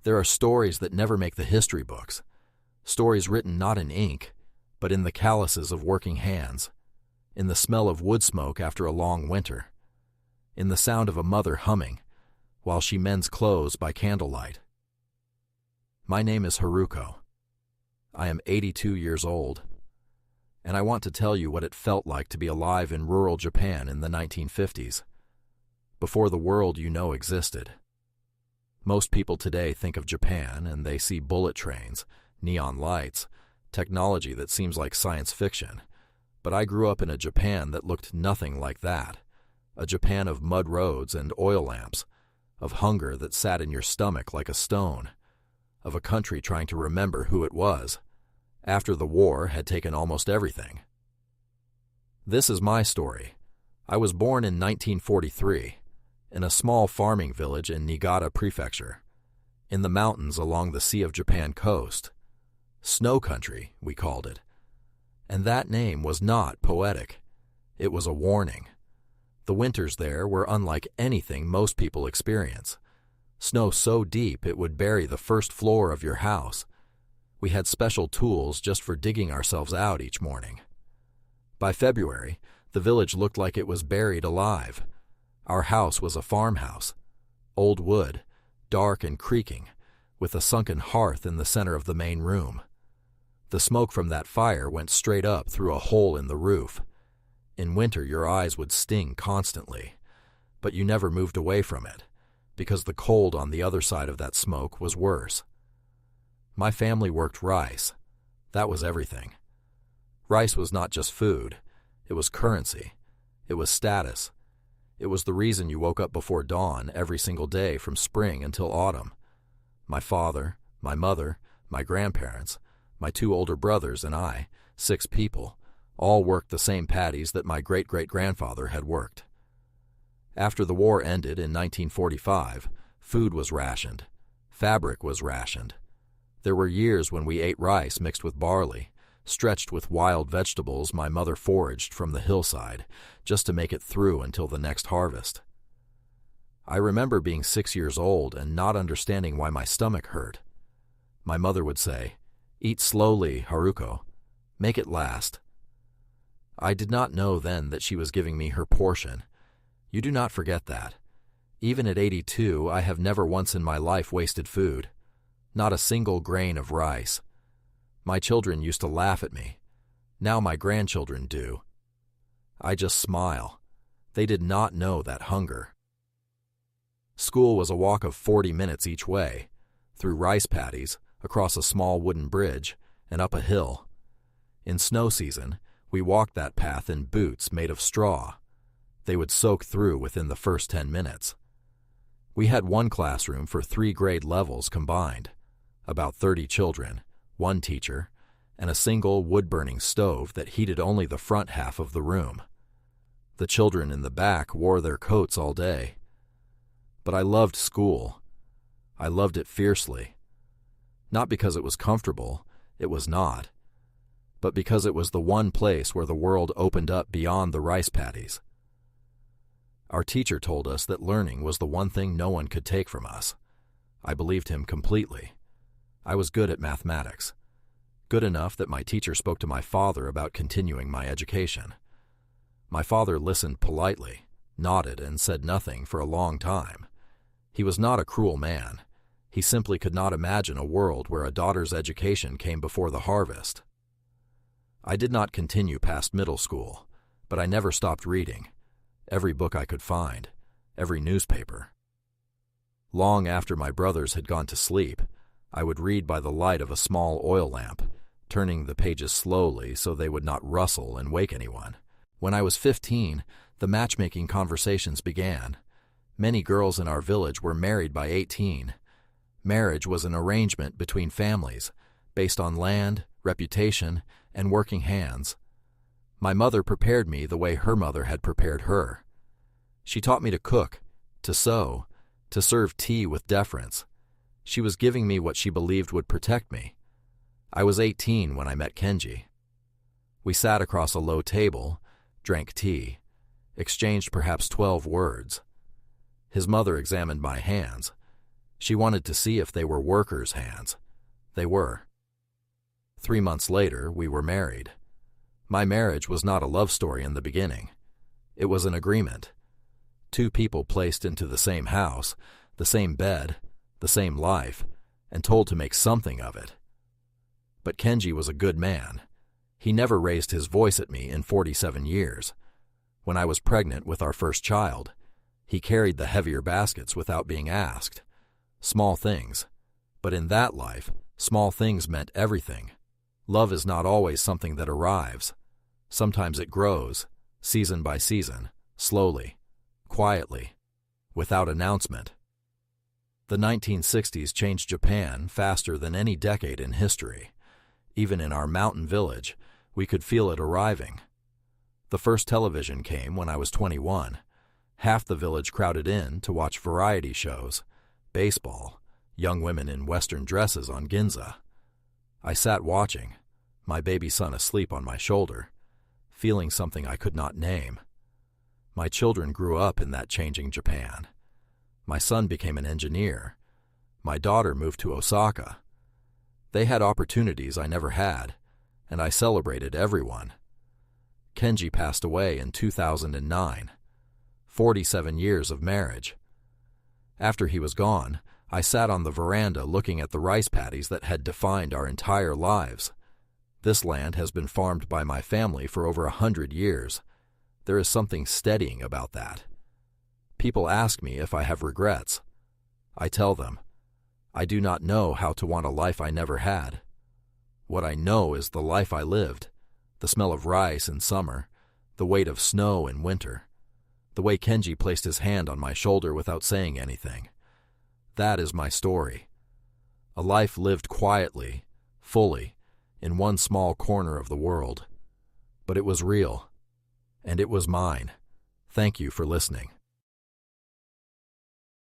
There are stories that never make the history books, stories written not in ink, but in the calluses of working hands, in the smell of wood smoke after a long winter, in the sound of a mother humming while she mends clothes by candlelight. My name is Haruko. I am 82 years old, and I want to tell you what it felt like to be alive in rural Japan in the 1950s, before the world you know existed. Most people today think of Japan and they see bullet trains, neon lights, technology that seems like science fiction. But I grew up in a Japan that looked nothing like that. A Japan of mud roads and oil lamps, of hunger that sat in your stomach like a stone, of a country trying to remember who it was, after the war had taken almost everything. This is my story. I was born in 1943, in a small farming village in Niigata Prefecture, in the mountains along the Sea of Japan coast. Snow country, we called it. And that name was not poetic. It was a warning. The winters there were unlike anything most people experience. Snow so deep it would bury the first floor of your house. We had special tools just for digging ourselves out each morning. By February, the village looked like it was buried alive. Our house was a farmhouse, old wood, dark and creaking, with a sunken hearth in the center of the main room. The smoke from that fire went straight up through a hole in the roof. In winter, your eyes would sting constantly, but you never moved away from it, because the cold on the other side of that smoke was worse. My family worked rice. That was everything. Rice was not just food. It was currency. It was status. It was the reason you woke up before dawn every single day from spring until autumn. My father, my mother, my grandparents, my 2 older brothers and I, 6 people, all worked the same paddies that my great-great-grandfather had worked. After the war ended in 1945, food was rationed. Fabric was rationed. There were years when we ate rice mixed with barley, stretched with wild vegetables my mother foraged from the hillside, just to make it through until the next harvest. I remember being 6 years old and not understanding why my stomach hurt. My mother would say, "Eat slowly, Haruko. Make it last." I did not know then that she was giving me her portion. You do not forget that. Even at 82, I have never once in my life wasted food. Not a single grain of rice. My children used to laugh at me. Now my grandchildren do. I just smile. They did not know that hunger. School was a walk of 40 minutes each way, through rice paddies, across a small wooden bridge, and up a hill. In snow season, we walked that path in boots made of straw. They would soak through within the first 10 minutes. We had one classroom for 3 grade levels combined, about 30 children, 1 teacher, and a single wood-burning stove that heated only the front half of the room. The children in the back wore their coats all day. But I loved school. I loved it fiercely. Not because it was comfortable, it was not, but because it was the one place where the world opened up beyond the rice paddies. Our teacher told us that learning was the one thing no one could take from us. I believed him completely. I was good at mathematics. Good enough that my teacher spoke to my father about continuing my education. My father listened politely, nodded, and said nothing for a long time. He was not a cruel man. He simply could not imagine a world where a daughter's education came before the harvest. I did not continue past middle school, but I never stopped reading. Every book I could find, every newspaper. Long after my brothers had gone to sleep, I would read by the light of a small oil lamp, turning the pages slowly so they would not rustle and wake anyone. When I was 15, the matchmaking conversations began. Many girls in our village were married by 18. Marriage was an arrangement between families, based on land, reputation, and working hands. My mother prepared me the way her mother had prepared her. She taught me to cook, to sew, to serve tea with deference. She was giving me what she believed would protect me. I was 18 when I met Kenji. We sat across a low table, drank tea, exchanged perhaps 12 words. His mother examined my hands. She wanted to see if they were workers' hands. They were. 3 months later, we were married. My marriage was not a love story in the beginning. It was an agreement. 2 people placed into the same house, the same bed, the same life, and told to make something of it. But Kenji was a good man. He never raised his voice at me in 47 years. When I was pregnant with our first child, he carried the heavier baskets without being asked. Small things. But in that life, small things meant everything. Love is not always something that arrives. Sometimes it grows, season by season, slowly, quietly, without announcement. The 1960s changed Japan faster than any decade in history. Even in our mountain village, we could feel it arriving. The first television came when I was 21. Half the village crowded in to watch variety shows, baseball, young women in Western dresses on Ginza. I sat watching, my baby son asleep on my shoulder, feeling something I could not name. My children grew up in that changing Japan. My son became an engineer. My daughter moved to Osaka. They had opportunities I never had, and I celebrated everyone. Kenji passed away in 2009. 47 years of marriage. After he was gone, I sat on the veranda looking at the rice paddies that had defined our entire lives. This land has been farmed by my family for over 100 years. There is something steadying about that. People ask me if I have regrets. I tell them, I do not know how to want a life I never had. What I know is the life I lived, the smell of rice in summer, the weight of snow in winter, the way Kenji placed his hand on my shoulder without saying anything. That is my story. A life lived quietly, fully, in one small corner of the world. But it was real, and it was mine. Thank you for listening.